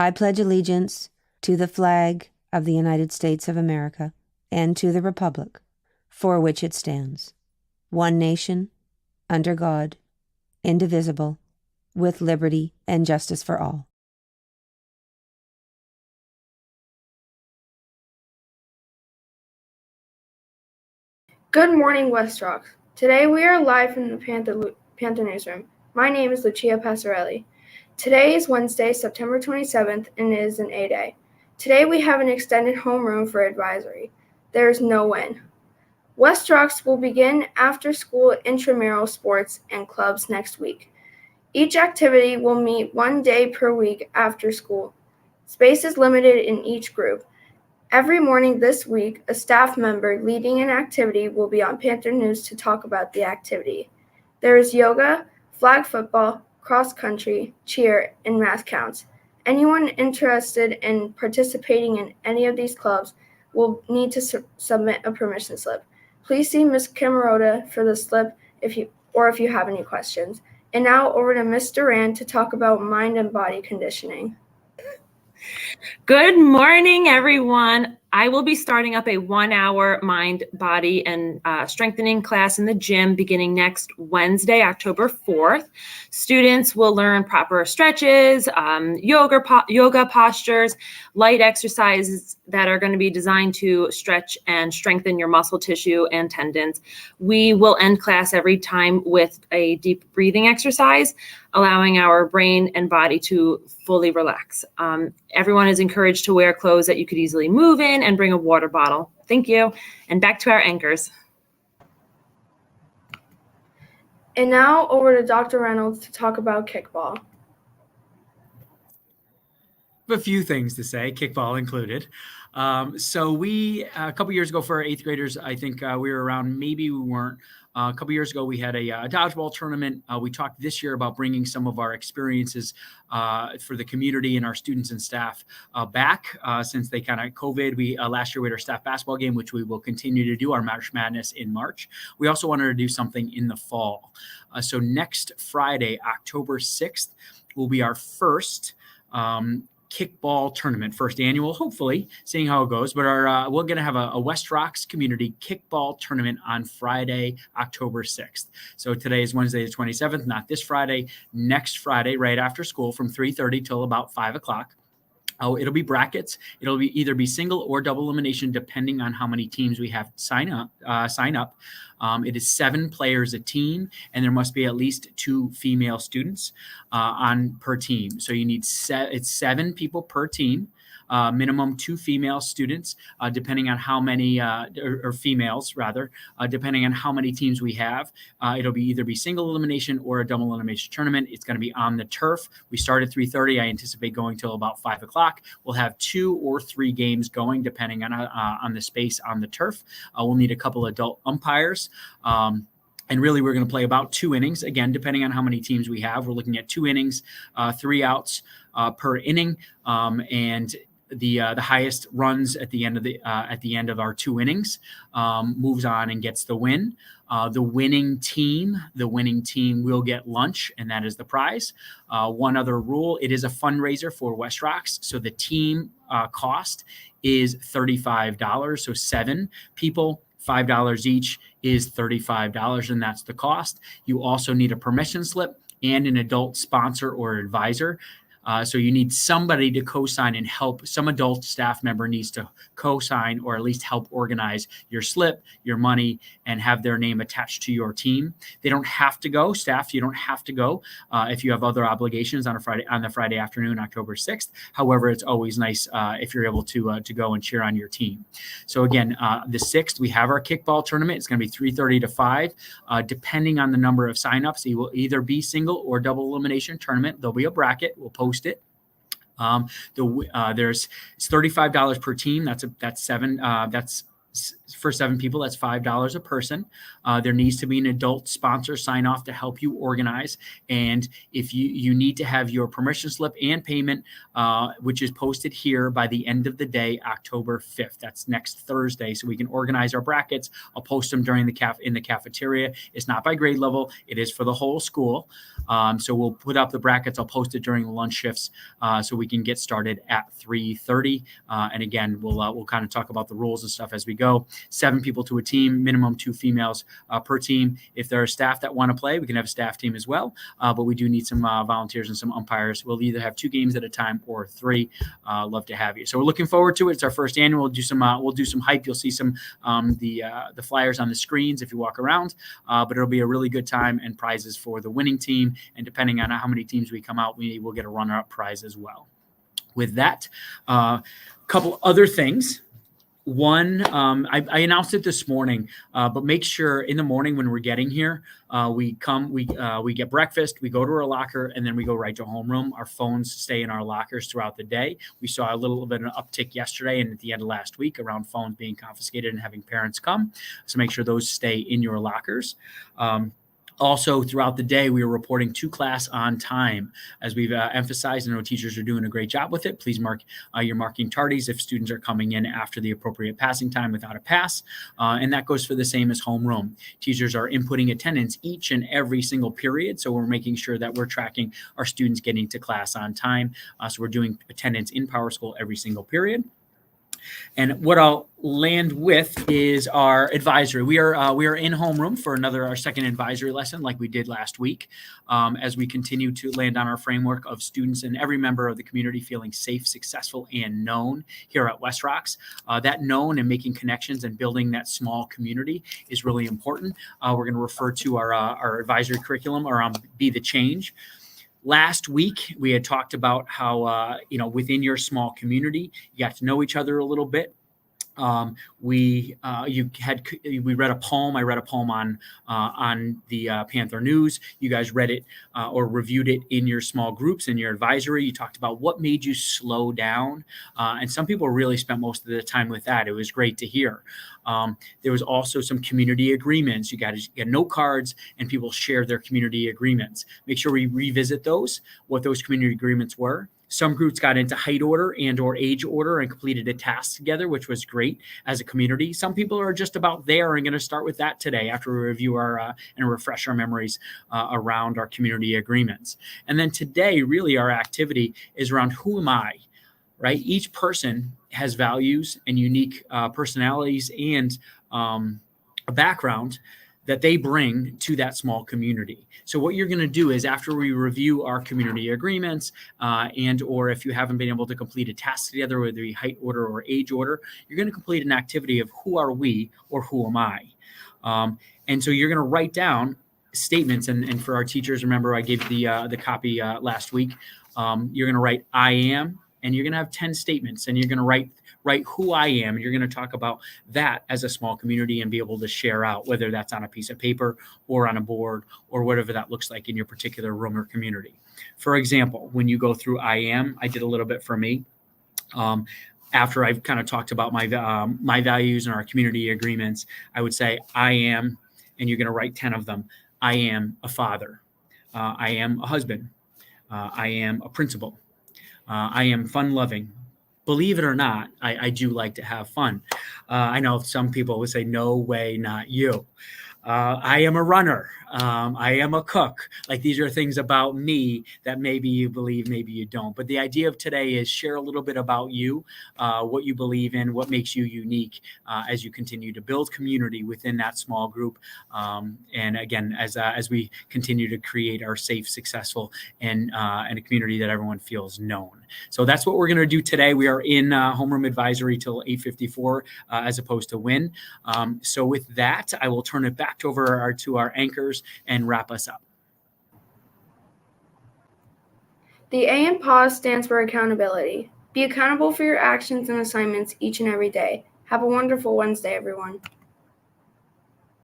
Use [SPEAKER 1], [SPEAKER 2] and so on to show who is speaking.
[SPEAKER 1] I pledge allegiance to the flag of the United States of America and to the republic for which it stands, one nation, under God, indivisible, with liberty and justice for all.
[SPEAKER 2] Good morning, West Rocks. Today we are live from the Panther newsroom. My name is Lucia Passarelli. Today is Wednesday, September 27th, and it is an A-Day. Today we have an extended homeroom for advisory. There is no win. West Rocks will begin after-school intramural sports and clubs next week. Each activity will meet 1 day per week after school. Space is limited in each group. Every morning this week, a staff member leading an activity will be on Panther News to talk about the activity. There is yoga, flag football, cross country, cheer, and math counts. Anyone interested in participating in any of these clubs will need to submit a permission slip. Please see Ms. Camarota for the slip if you have any questions. And now over to Ms. Duran to talk about mind and body conditioning.
[SPEAKER 3] Good morning, everyone. I will be starting up a 1-hour mind, body, and strengthening class in the gym beginning next Wednesday, October 4th. Students will learn proper stretches, yoga postures, light exercises that are going to be designed to stretch and strengthen your muscle tissue and tendons. We will end class every time with a deep breathing exercise, allowing our brain and body to fully relax. Everyone is encouraged to wear clothes that you could easily move in and bring a water bottle. Thank you. And back to our anchors.
[SPEAKER 2] And now over to Dr. Reynolds to talk about kickball.
[SPEAKER 4] A few things to say, kickball included. So we, a couple years ago for our 8th graders, I think we were around, maybe we weren't. A couple years ago, we had a dodgeball tournament. We talked this year about bringing some of our experiences for the community and our students and staff back since they kind of COVID. We last year we had our staff basketball game, which we will continue to do, our March Madness in March. We also wanted to do something in the fall. So next Friday, October 6th, will be our first kickball tournament, first annual, hopefully, seeing how it goes. But we're going to have a West Rocks community kickball tournament on Friday, October 6th. So today is Wednesday the 27th, not this Friday, next Friday, right after school from 3:30 till about 5 o'clock. It'll be brackets. It'll either be single or double elimination, depending on how many teams we have sign up. It is 7 players a team, and there must be at least 2 female students on per team. So you need it's 7 people per team. Minimum 2 female students, depending on how many, or females rather, depending on how many teams we have. It'll either be single elimination or a double elimination tournament. It's going to be on the turf. We start at 3:30. I anticipate going till about 5 o'clock. We'll have 2 or 3 games going, depending on the space on the turf. We'll need a couple adult umpires. And really, we're going to play about 2 innings. Again, depending on how many teams we have, we're looking at 2 innings, 3 outs per inning, and the highest runs at the end of our 2 innings moves on and gets the win. The winning team will get lunch, and that is the prize. One other rule: it is a fundraiser for West Rocks, so the team cost is $35. So 7 people, $5 each is $35, and that's the cost. You also need a permission slip and an adult sponsor or advisor. So you need somebody to co-sign and help. Some adult staff member needs to co-sign or at least help organize your slip, your money, and have their name attached to your team. They don't have to go. Staff, you don't have to go if you have other obligations on the Friday afternoon, October 6th. However, it's always nice if you're able to go and cheer on your team. So again, the 6th, we have our kickball tournament. It's going to be 3:30 to 5. Depending on the number of signups, it will either be single or double elimination tournament. There'll be a bracket. We'll post it. It's $35 per team. That's for 7 people, that's $5 a person. There needs to be an adult sponsor sign off to help you organize. And if you need to have your permission slip and payment, which is posted here by the end of the day, October 5th. That's next Thursday. So we can organize our brackets. I'll post them during in the cafeteria. It's not by grade level. It is for the whole school. So we'll put up the brackets. I'll post it during the lunch shifts so we can get started at 3:30. And again, we'll kind of talk about the rules and stuff as we go. 7 people to a team, minimum 2 females per team. If there are staff that want to play, we can have a staff team as well. But we do need some volunteers and some umpires. We'll either have 2 games at a time or 3. Love to have you. So we're looking forward to it. It's our first annual. We'll do some hype. You'll see some the flyers on the screens if you walk around. But it'll be a really good time and prizes for the winning team. And depending on how many teams we come out, we will get a runner-up prize as well. With that, a couple other things. One, I announced it this morning, but make sure in the morning when we're getting here, we get breakfast, we go to our locker, and then we go right to homeroom. Our phones stay in our lockers throughout the day. We saw a little bit of an uptick yesterday and at the end of last week around phones being confiscated and having parents come. So make sure those stay in your lockers. Also, throughout the day, we are reporting to class on time. As we've emphasized, I know teachers are doing a great job with it. Please mark your marking tardies if students are coming in after the appropriate passing time without a pass. And that goes for the same as homeroom. Teachers are inputting attendance each and every single period. So we're making sure that we're tracking our students getting to class on time. So we're doing attendance in PowerSchool every single period. And what I'll land with is our advisory. We are in homeroom for our second advisory lesson like we did last week, as we continue to land on our framework of students and every member of the community feeling safe, successful, and known here at West Rocks. That known and making connections and building that small community is really important. We're going to refer to our advisory curriculum around Be the Change. Last week, we had talked about how, within your small community, you got to know each other a little bit. We read a poem. I read a poem on the Panther News. You guys read it or reviewed it in your small groups in your advisory. You talked about what made you slow down, and some people really spent most of the time with that. It was great to hear. There was also some community agreements. You got note cards, and people shared their community agreements. Make sure we revisit those, what those community agreements were. Some groups got into height order and or age order and completed a task together, which was great as a community. Some people are just about there and going to start with that today after we review and refresh our memories around our community agreements. And then today, really our activity is around who am I, right? Each person has values and unique personalities and a background that they bring to that small community. So what you're going to do is after we review our community agreements and or if you haven't been able to complete a task together, whether it be height order or age order, you're going to complete an activity of who are we or who am I? And so you're going to write down statements. And for our teachers, remember I gave the copy last week. You're going to write I am, and you're going to have 10 statements, and you're going to write who I am. And you're going to talk about that as a small community and be able to share out, whether that's on a piece of paper or on a board or whatever that looks like in your particular room or community. For example, when you go through I am, I did a little bit for me. After I've kind of talked about my values and our community agreements, I would say I am, and you're going to write 10 of them. I am a father. I am a husband. I am a principal. I am fun-loving. Believe it or not, I do like to have fun. I know some people would say, no way, not you. I am a runner. I am a cook. Like, these are things about me that maybe you believe, maybe you don't. But the idea of today is share a little bit about you, what you believe in, what makes you unique as you continue to build community within that small group. And again, as we continue to create our safe, successful, and a community that everyone feels known. So that's what we're going to do today. We are in homeroom advisory till 8:54 as opposed to win. So with that, I will turn it back over to our anchors and wrap us up.
[SPEAKER 2] The A in PAWS stands for accountability. Be accountable for your actions and assignments each and every day. Have a wonderful Wednesday, everyone.